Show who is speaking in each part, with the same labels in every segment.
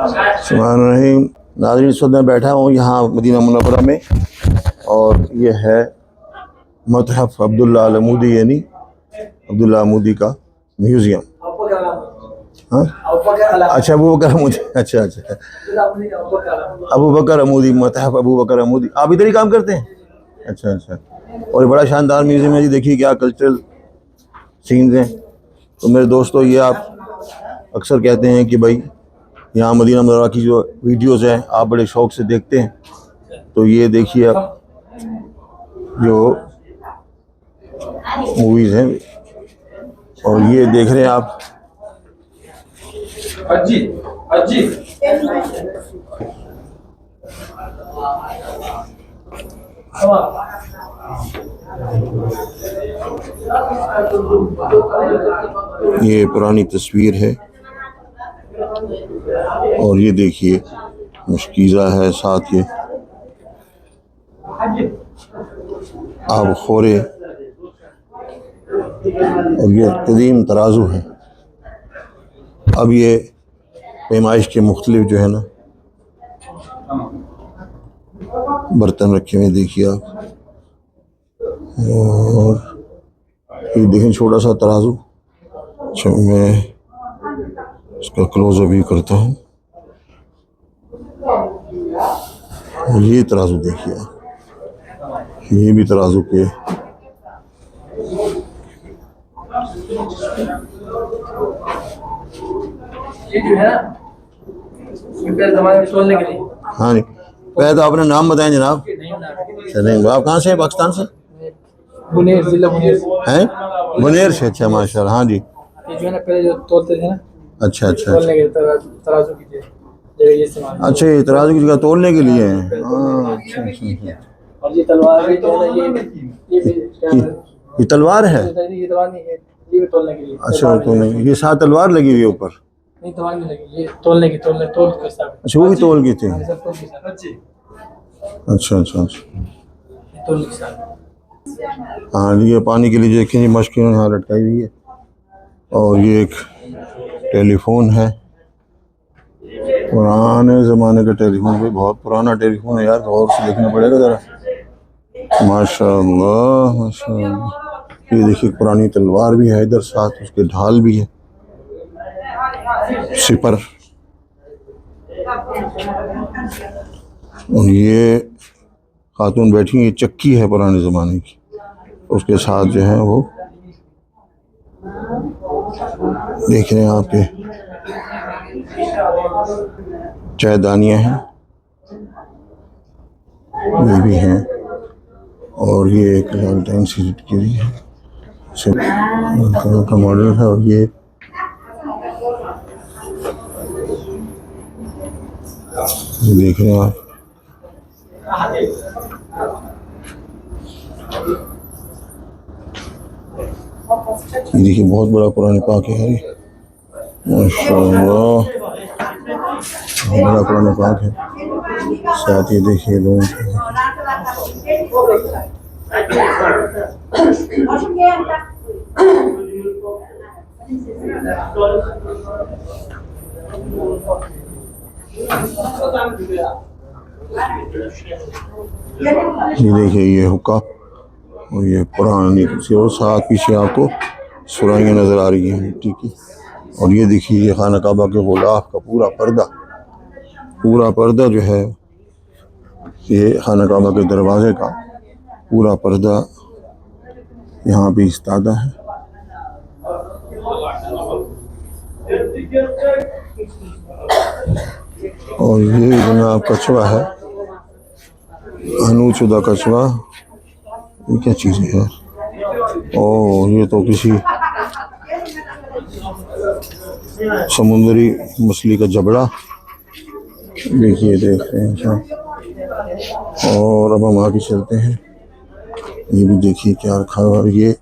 Speaker 1: सुभान नाज़रीन, इस वक्त मैं बैठा हूँ यहाँ मदीना मुनव्वरा में, और ये है मतहफ़ अब्दुल्ला अल अमूदी, यानी अब्दुल्ला अमूदी का म्यूज़ियम। हाँ, अच्छा, अबू बकर अमूदी, अच्छा अच्छा, अबू बकर अमूदी, मतहफ़ अबू बकर अमूदी। आप इधर ही काम करते हैं? अच्छा अच्छा। और बड़ा शानदार म्यूज़ियम है जी, देखिए क्या कल्चरल सीन्स हैं। तो मेरे दोस्तों, ये आप अक्सर कहते हैं कि भाई यहाँ मदीना मुनव्वरा की जो वीडियोज़ हैं आप बड़े शौक़ से देखते हैं, तो ये देखिए आप जो मूवीज़ हैं, और ये देख रहे हैं आप अजी अजी। ये पुरानी तस्वीर है, और ये देखिए मुश्कीज़ा है, साथ ये आब खोरे, और ये कदीम तराजू है। अब ये पैमाइश के मुख्तलिफ जो है ना बर्तन रखे हुए देखिए आप, और ये देखें छोटा सा तराजू। अच्छा, मैं इसका क्लोज़अप भी करता हूँ। ये तराजू देखिए आप, ये भी तराजू के हाँ जी। पहले तो आपने नाम बताएं जनाब। चलेंगे। आप कहाँ से हैं? पाकिस्तान से?
Speaker 2: बुनेर, जिला बुनेर
Speaker 1: हैं? बुनेर से। अच्छा, माशाल्लाह। हाँ जी।
Speaker 2: ये जो है ना, पहले जो तोलते थे ना,
Speaker 1: अच्छा अच्छा
Speaker 2: तोलने के तराजू की जगह ये इस्तेमाल।
Speaker 1: अच्छा, ये तराजू की जगह तोलने के लिए है। हाँ, अच्छा अच्छा।
Speaker 2: और ये तलवार भी जो है ना,
Speaker 1: ये तलवार है?
Speaker 2: ये तलवार नहीं है, ये भी तोलने के लिए।
Speaker 1: अच्छा, तोलने ये साथ तलवार लगी हुई है ऊपर?
Speaker 2: नहीं, तलवार नहीं लगी, ये तोलने की, तोल के हिसाब।
Speaker 1: अच्छा, वो भी तोल की थी। अच्छा अच्छा अच्छा।
Speaker 2: तोल के हिसाब।
Speaker 1: हाँ, ये पानी के लिए देखें, मशकें यहाँ लटकाई हुई है, और ये एक टेलीफोन है, पुराने ज़माने का टेलीफोन। भाई बहुत पुराना टेलीफोन है यार, गौर से देखना पड़ेगा ज़रा। माशाल्लाह माशाल्लाह। ये देखिए पुरानी तलवार भी है इधर, साथ उसके ढाल भी है, सिपर। और ये खातून बैठी, ये चक्की है पुराने ज़माने की, उसके साथ जो है वो देख रहे हैं आपके चायदानियाँ हैं, ये भी हैं, और ये एक लालटेन सी लटकी हुई है, का मॉडल है। और ये देख रहे हैं आप, ये देखिए बहुत बड़ा कुरान पाक है यार, माशाल्लाह बड़ा कुरान पाक है। साथ ही देखिए लोगों के ये देखिए ये हुक्का, और ये पुरानी कुर्सी, और साथ पीछे आपको सुराइयाँ नज़र आ रही हैं मिट्टी की। और ये देखिए ये खाना काबा के गुलाफ का पूरा पर्दा जो है, ये खाना काबा के दरवाज़े का पूरा पर्दा यहाँ पे इस्तादा है। और ये जनाब कछुआ है, हनूचुदा कछुआ। ये क्या चीज़ है यार? ओह, ये तो किसी समुद्री मछली का जबड़ा। देखिए, देख रहे हैं क्या। और अब हम आगे चलते हैं, ये भी देखिए क्या रखा हुआ। ये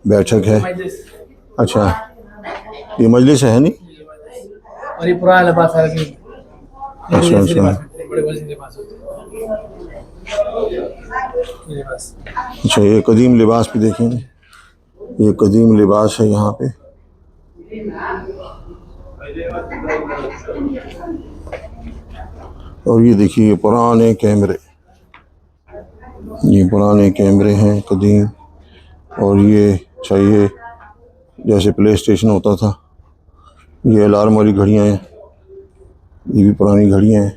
Speaker 1: बैठक है। अच्छा, ये मजलिस है नहीं?
Speaker 2: और ये पुराना लिबास है।
Speaker 1: अच्छा अच्छा अच्छा। ये कदीम लिबास भी देखेंगे, ये कदीम लिबास है यहाँ पे। और ये देखिए पुराने कैमरे, ये पुराने कैमरे हैं कदीम। और ये चाहिए जैसे प्ले स्टेशन होता था। ये अलार्म वाली घड़ियाँ हैं, ये भी पुरानी घड़ियाँ हैं।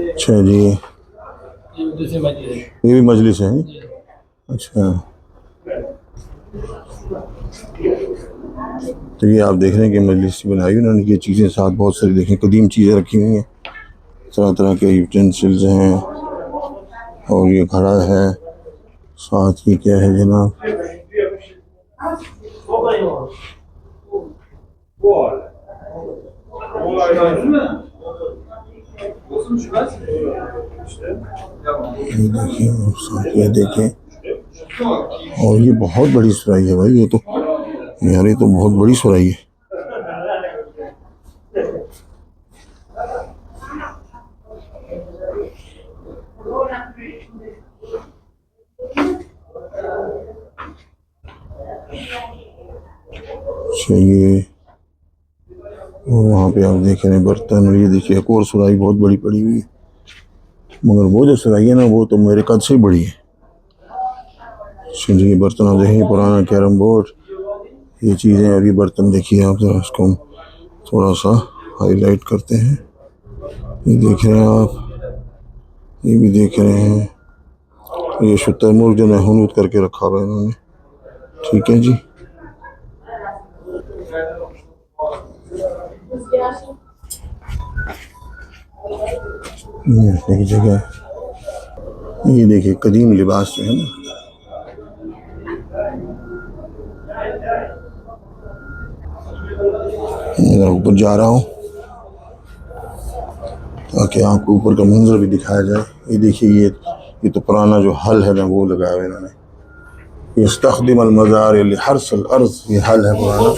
Speaker 1: अच्छा जी,
Speaker 2: ये दूसरी मस्जिद है।
Speaker 1: ये भी मजलिस है। अच्छा, तो ये आप देख रहे हैं कि मजलिस बनाई उन्होंने। ये चीज़ें साथ बहुत सारी देखें कदीम चीज़ें रखी हुई हैं, तरह तरह के यूटेंसिल्स हैं। और ये घड़ा है, साथ ही क्या है जनाब, ये देखिए और साथ ये देखें। और ये बहुत बड़ी सुराही है भाई, ये तो यार ये तो बहुत बड़ी सुराही है। चाहिए और वहाँ पे आप देख रहे हैं बर्तन। और ये देखिए एक और सुराही बहुत बड़ी पड़ी हुई है, मगर वो जो सुराही है ना वो तो मेरे कद से ही बड़ी है। जी, बर्तन आप देखें, पुराना कैरम बोर्ड, ये चीज़ें। और ये बर्तन देखिए आप जरा, इसको हम थोड़ा सा हाईलाइट करते हैं। ये देख रहे हैं आप, ये भी देख रहे हैं। ये शुतुरमुर्ग जो नहनूत करके रखा हुआ है इन्होंने, ठीक है जी। एक जगह ये देखिए कदीम लिबास जो है ना, मैं ऊपर जा रहा हूँ ताकि आपको ऊपर का मंजर भी दिखाया जाए। ये देखिए ये तो पुराना जो हल है ना वो लगाया हुआ इन्होंने। यस्तख़दिम अल-मज़ार लिहर्सिल अर्ज़, ये हल है पुराना।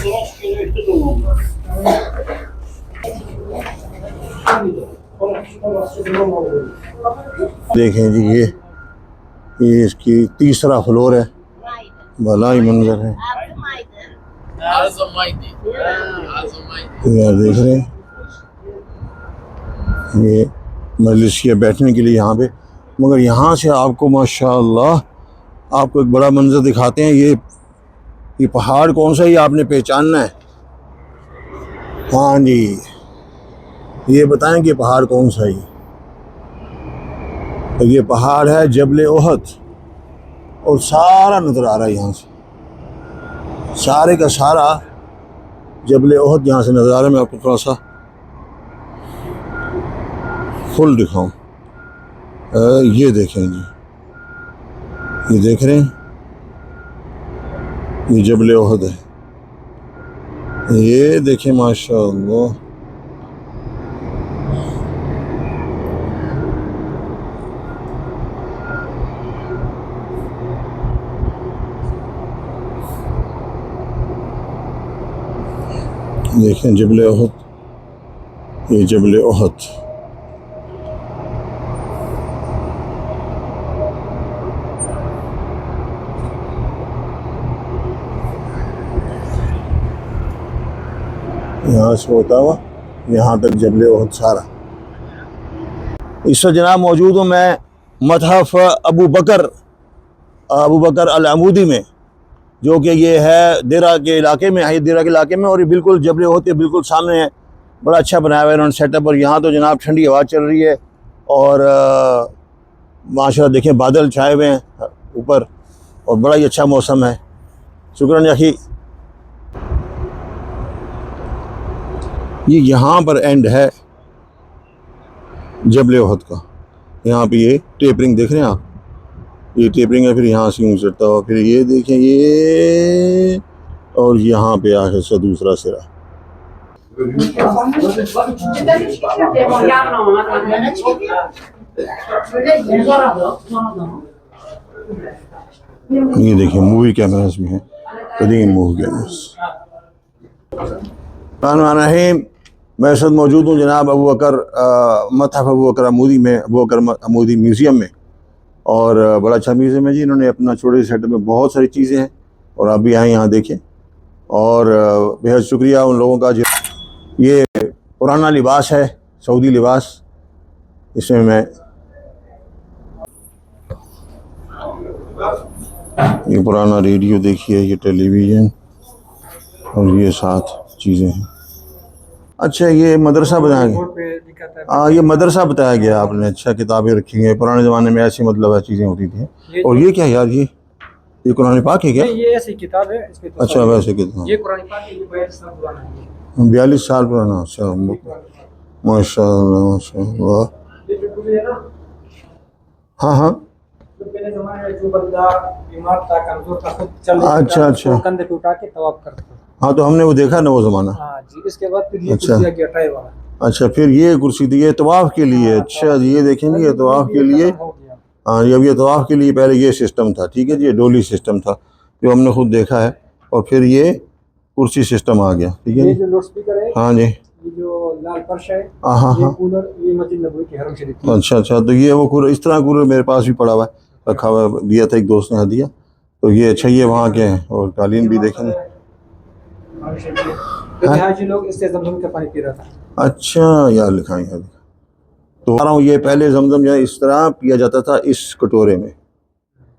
Speaker 1: देखें जी, ये इसकी तीसरा फ्लोर है, भला ही मंजर है यार। देख रहे हैं ये मजलिस है बैठने के लिए यहाँ पे। मगर यहाँ से आपको माशाअल्लाह आपको एक बड़ा मंजर दिखाते हैं। ये पहाड़ कौन सा है ये आपने पहचानना है। हाँ जी, ये बताएं कि पहाड़ कौन सा है। तो ये पहाड़ है जबल ओहद, और सारा नज़र आ रहा है यहाँ से, सारे का सारा जबल ओहद यहाँ से नज़र आ रहा है। मैं आपको थोड़ा सा फुल दिखाऊं। ये देखें जी, ये देख रहे हैं, ये जबल ओहद है। ये देखें माशाअल्लाह, देखें जबल ओहद, ये जबल ओहद। यहाँ से होता हुआ यहाँ तक जबल ओहद सारा। इस वक्त जनाब मौजूद हूँ मैं मतहफ़ अबू बकर अल अमूदी में, जो कि ये है देरा के इलाके में है, देरा के इलाके में। और ये बिल्कुल जबल ओहद के बिल्कुल सामने है। बड़ा अच्छा बनाया हुआ है इन्होंने सेटअप। और यहाँ तो जनाब ठंडी हवा चल रही है और माशाल्लाह देखें बादल छाए हुए हैं ऊपर, और बड़ा ही अच्छा मौसम है। शुक्रान यही। ये यहाँ पर एंड है जबल ओहद का। यहाँ पे ये टेपरिंग देख रहे हैं आप, ये टेपरिंग है। फिर यहाँ से यूँ चढ़ता हुआ, फिर ये देखें ये, और यहाँ पे आके से दूसरा सिरा। ये देखिए मूवी कैमरास भी हैं, कदीम मूवी कैमरास। रहीम, मैं इस वक्त मौजूद हूँ जनाब अबू बकर मतहफ़ अबू बकर अमूदी में, अबू बकर अमूदी म्यूज़ियम में। और बड़ा अच्छा म्यूज़ियम है जी। इन्होंने अपना छोटे से सेटअप में बहुत सारी चीज़ें हैं, और आप भी आए यहाँ देखें। और बेहद शुक्रिया उन लोगों का जो ये पुराना लिबास है, सऊदी लिबास। इसमें मैं ये पुराना रेडियो देखिए, ये टेलीविज़न और ये साथ चीज़ें हैं। अच्छा, ये मदरसा बनाया गया। ये मदरसा बताया गया आपने। अच्छा, किताबें रखी हैं। पुराने ज़माने में ऐसी मतलब है चीज़ें होती थी। और ये क्या यार, ये कुरान पाक है क्या?
Speaker 2: ये ऐसी किताब है इसमें तो
Speaker 1: अच्छा, वैसे किताब
Speaker 2: ये कुरान पाक है, ये 42 साल पुराना है।
Speaker 1: 42 साल पुराना। अच्छा, माशाअल्लाह माशाअल्लाह।
Speaker 2: ये जो टूबी है ना,
Speaker 1: हाँ हाँ,
Speaker 2: जो पहले ज़माने में जो बंदा बीमार था, कमज़ोर था, खुद चल नहीं
Speaker 1: अच्छा,
Speaker 2: सकता,
Speaker 1: अच्छा।
Speaker 2: उसको कंधे पे उठा के तवाफ करता था।
Speaker 1: हाँ, तो हमने वो देखा ना वो ज़माना।
Speaker 2: हाँ जी, इसके बाद फिर ये
Speaker 1: अच्छा।
Speaker 2: कुर्सी आ गया टाई वाला।
Speaker 1: अच्छा, फिर ये कुर्सी थी, ये तवाफ़ के लिए। अच्छा जी, ये देखें जी, ये तवाफ़ के लिए।
Speaker 2: खत्म हो गया।
Speaker 1: हाँ, जब ये तवाफ़ के लिए पहले ये सिस्टम था, ठीक है जी, ये डोली सिस्टम था जो हमने खुद देखा है। और फिर ये कुर्सी सिस्टम आ गया, ठीक है
Speaker 2: ये
Speaker 1: जी।
Speaker 2: जो लाउड स्पीकर है,
Speaker 1: हाँ जी,
Speaker 2: ये जो लाल फर्श है,
Speaker 1: हाँ हाँ
Speaker 2: ये
Speaker 1: हाँ।
Speaker 2: कूलर, ये मस्जिद नबवी के हरम शरीफ की।
Speaker 1: अच्छा अच्छा, तो ये वो कूलर, इस तरह कूलर मेरे पास भी पड़ा हुआ है, रखा हुआ है, दिया था एक दोस्त ने हदिया। तो ये अच्छा, ये वहाँ के हैं। और कालीन भी देखेंगे।
Speaker 2: यहाँ जो लोग इससे जमजम का पानी पी रहा था।
Speaker 1: अच्छा, यार लिखा है यार। तो आ रहा हूँ, ये पहले जमजम जो है इस तरह पिया जाता था, इस कटोरे में,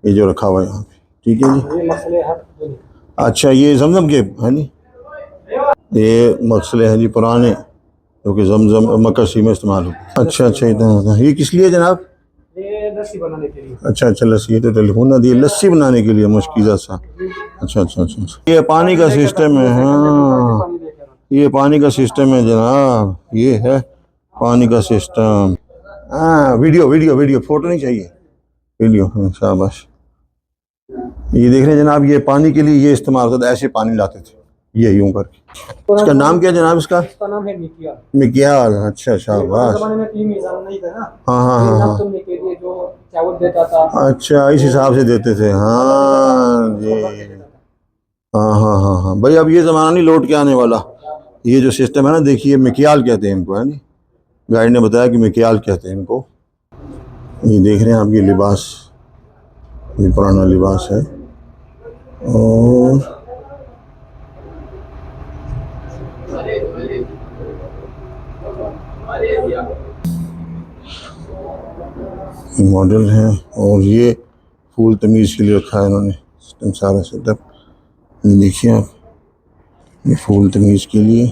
Speaker 1: ये जो रखा हुआ है यहाँ पे, ठीक है जी।
Speaker 2: ये मसले हर दुनिया।
Speaker 1: अच्छा, ये जमजम के है नी, ये मसले हैं जी पुराने, जो कि जमजम मक्सी में इस्तेमाल होते। अच्छा अच्छा, इतना होता है। ये किस लिए जनाब?
Speaker 2: ये लस्सी बनाने के लिए।
Speaker 1: अच्छा अच्छा, लस्सी। ये तो टेलीफोन ना दिए, लस्सी बनाने के लिए मुश्किल सा। अच्छा अच्छा अच्छा, ये पानी का सिस्टम है। हाँ, ये पानी का सिस्टम है जनाब, ये है पानी का सिस्टम। हाँ, वीडियो वीडियो वीडियो, फोटो नहीं चाहिए, वीडियो। हाँ, शाबाश। ये देख रहे हैं जनाब, ये पानी के लिए ये इस्तेमाल होता था, ऐसे पानी लाते थे ये यूं करके। इसका नाम क्या जनाब?
Speaker 2: इसका नाम है मिकियाल।
Speaker 1: मिक्याल। अच्छा, शाबाश।
Speaker 2: ज़माने में तीन मीज़ान नहीं था ना।
Speaker 1: हाँ हाँ हाँ हाँ।
Speaker 2: तुमने के लिए जो चावल देता था।
Speaker 1: अच्छा, इस हिसाब से देते थे। हाँ जी, हाँ हाँ हाँ हाँ भाई, अब ये ज़माना नहीं लौट के आने वाला। ये जो सिस्टम है ना, देखिए, मिक्याल कहते हैं इनको, है नी। गाइड ने बताया कि मिक्याल कहते हैं इनको। ये देख रहे हैं आप, ये लिबास, ये पुराना लिबास है। और मॉडल है। और ये फूल तमीज़ के लिए रखा है इन्होंने, सिस्टम सारा सेटअप। देखिए आप, ये फूल तमीज़ के लिए।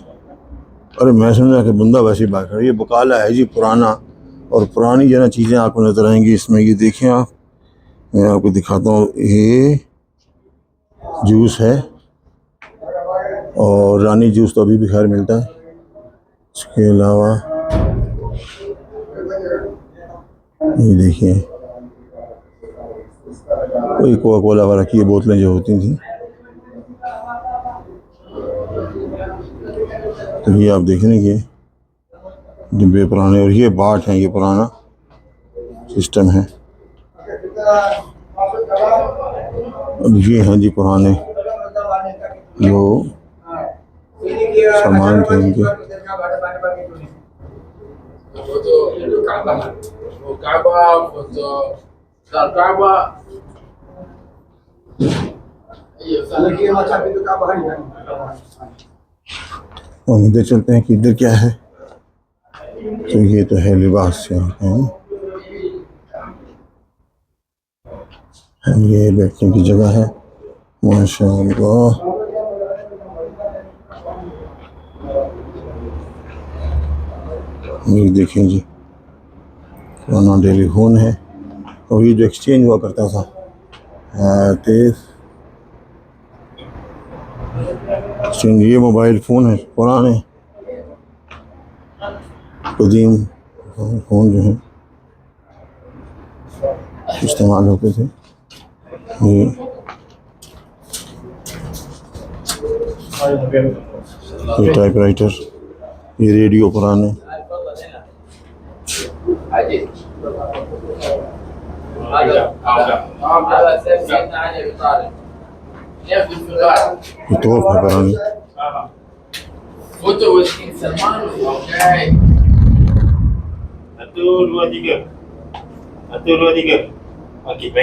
Speaker 1: अरे मैं समझा कि बंदा वैसे ही बात कर, ये बकाला है जी पुराना। और पुरानी जो ना चीज़ें आपको नज़र आएंगी इसमें। ये देखें आप, मैं आपको दिखाता हूँ, ये जूस है। और रानी जूस तो अभी भी खैर मिलता है। इसके अलावा ये देखिए, कोई कोका कोला वगैरह की बोतलें जो होती थी, तो ये आप देख रहे हैं, डिब्बे पुराने। और ये बाट हैं, ये पुराना सिस्टम है। अब ये हैं जी पुराने जो सामान थे इनके। और इधर चलते हैं कि इधर क्या है। तो ये तो है लिबास यहाँ है। ये बैठने की जगह है, माशाअल्लाह। ये देखें जी, पुराना टेलीफोन है। और ये जो एक्सचेंज हुआ करता था, एक्सचेंज, ये मोबाइल फ़ोन है पुराने कदीम फ़ोन जो है इस्तेमाल होते थे। ये टाइपराइटर, ये रेडियो पुराने। ये तोप है पुरानी।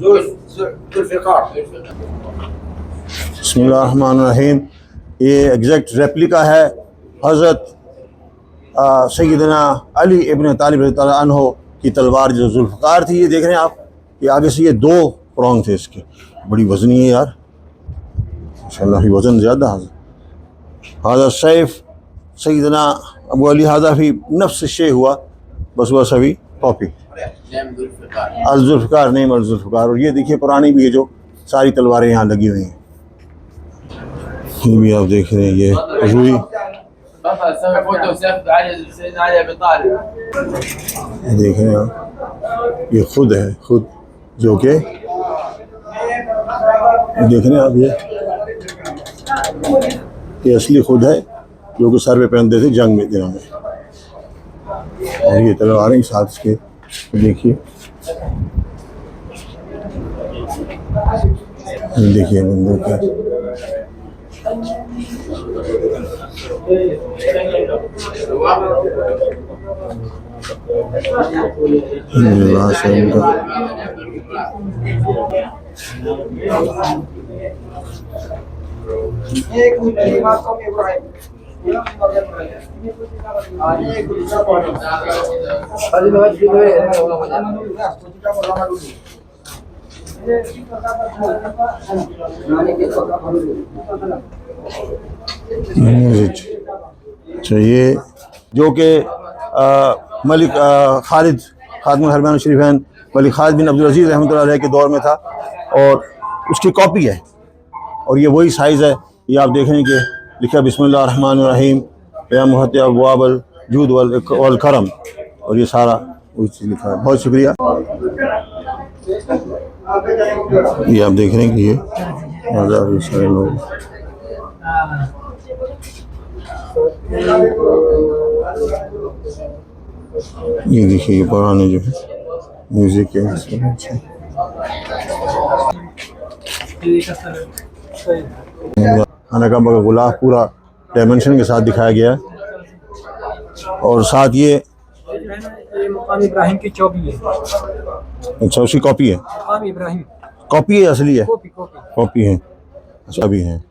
Speaker 2: जुल्फ़िकार।
Speaker 1: बिस्मिल्लाहिर्रहमानिर्रहीम। ये एग्जैक्ट रेप्लिका है हज़रत सैयदना अली इब्न तालिब रज़ियल्लाहु अन्हु की तलवार जो जुल्फ़कार थी। ये देख रहे हैं आप, ये आगे से ये दो प्रोंग थे इसके, बड़ी वज़नी है यार माशाअल्लाह, ही वज़न ज़्यादा। हाज़ा सैफ सैयदना अबू अली हाज़ा फी नफ्स शे हुआ, बस वह सभी कॉपी अल-जुल्फ़कार नेम अल-जुल्फ़कार। और ये देखिए पुरानी भी है जो सारी तलवारें यहाँ लगी हुई हैं। ये भी आप देख रहे हैं, ये रूई देख रहे हैं आप, ये खुद है, खुद जो के देख रहे हैं आप, ये असली खुद है जो कि सर पे पहनते थे जंग में दिनों में। और ये तलवारें साथ इसके देखिए, देखिए बंदूक है। लिबास है उनका। अच्छा, ये जो कि मलिक खालिद खादिमुल हरमैन शरीफैन मलिक खालिद बिन अब्दुल अजीज़ रहमतुल्लाह अलैह के दौर में था, और उसकी कॉपी है। और ये वही साइज़ है, ये आप देख रहे हैं कि लिखा बिस्मिल्लाहिर्रहमानिर्रहीम या मुहत्ते अब्वाबल जूद वल करम, और ये सारा वही चीज़ लिखा है। बहुत शुक्रिया। ये आप देख रहे हैं कि ये सारे लोग, ये देखिए ये पुराने जो है म्यूजिक के खाना का गुलाब पूरा डायमेंशन के साथ दिखाया गया है। और साथ ये
Speaker 2: मकाम इब्राहिम की चौबी है।
Speaker 1: अच्छा, उसकी कॉपी है,
Speaker 2: मकाम इब्राहिम
Speaker 1: कॉपी है, असली है,
Speaker 2: कॉपी
Speaker 1: है। अच्छा भी है।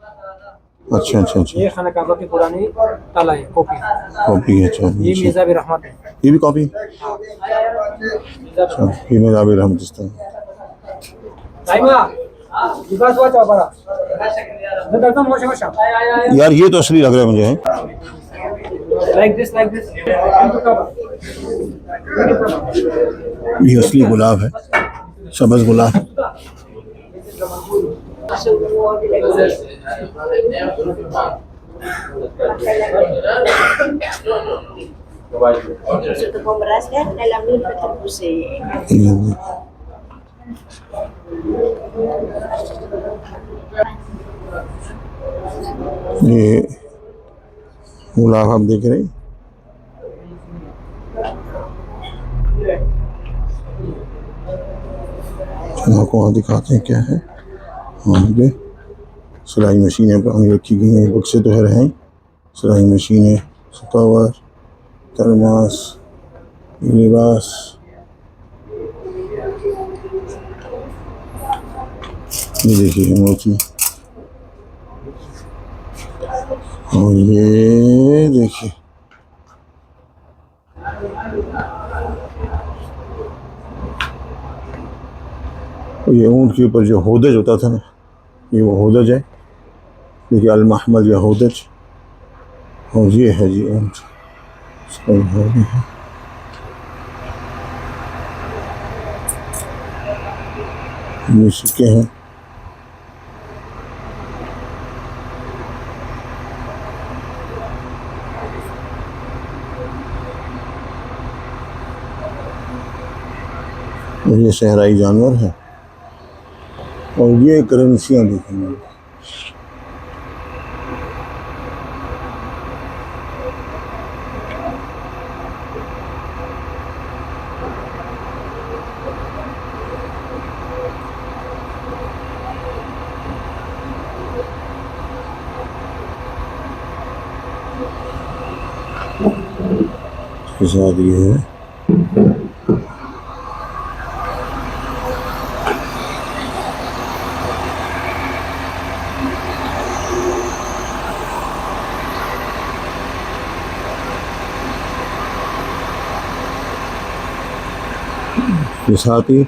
Speaker 1: अच्छा अच्छा अच्छा,
Speaker 2: ये खाना काबा की पुरानी ताला है, कॉपी
Speaker 1: है। अच्छा,
Speaker 2: ये मिर्ज़ा भी रहमत है,
Speaker 1: ये भी कॉपी। अच्छा, ये मिर्ज़ा भी रहमत इस तरह। यार ये तो असली लग रहा है मुझे, है।
Speaker 2: like this
Speaker 1: ये असली गुलाब है, सब्ज़ गुलाब।
Speaker 3: Untuk pemberasnya dalam minggu terpusing.
Speaker 1: ये गुलाब आप देख रहे हैं। आपको वहाँ दिखाते हैं क्या है। वहाँ पे सिलाई मशीनें पुरानी रखी गई हैं, बक्से तो है हैं, सिलाई मशीनें, सुपावर, थर्मास, लिबास। ये देखिए मोची, और ये देखिए ये ऊँट के ऊपर जो होदज होता था ना, ये वो होदज है। देखिए अल-महमद या होदज, और ये है जी ऊँट, ये सिक्के हैं। ये सहराई जानवर है, और ये करेंसियाँ देखेंगे। इसके साथ ये है के साथ ही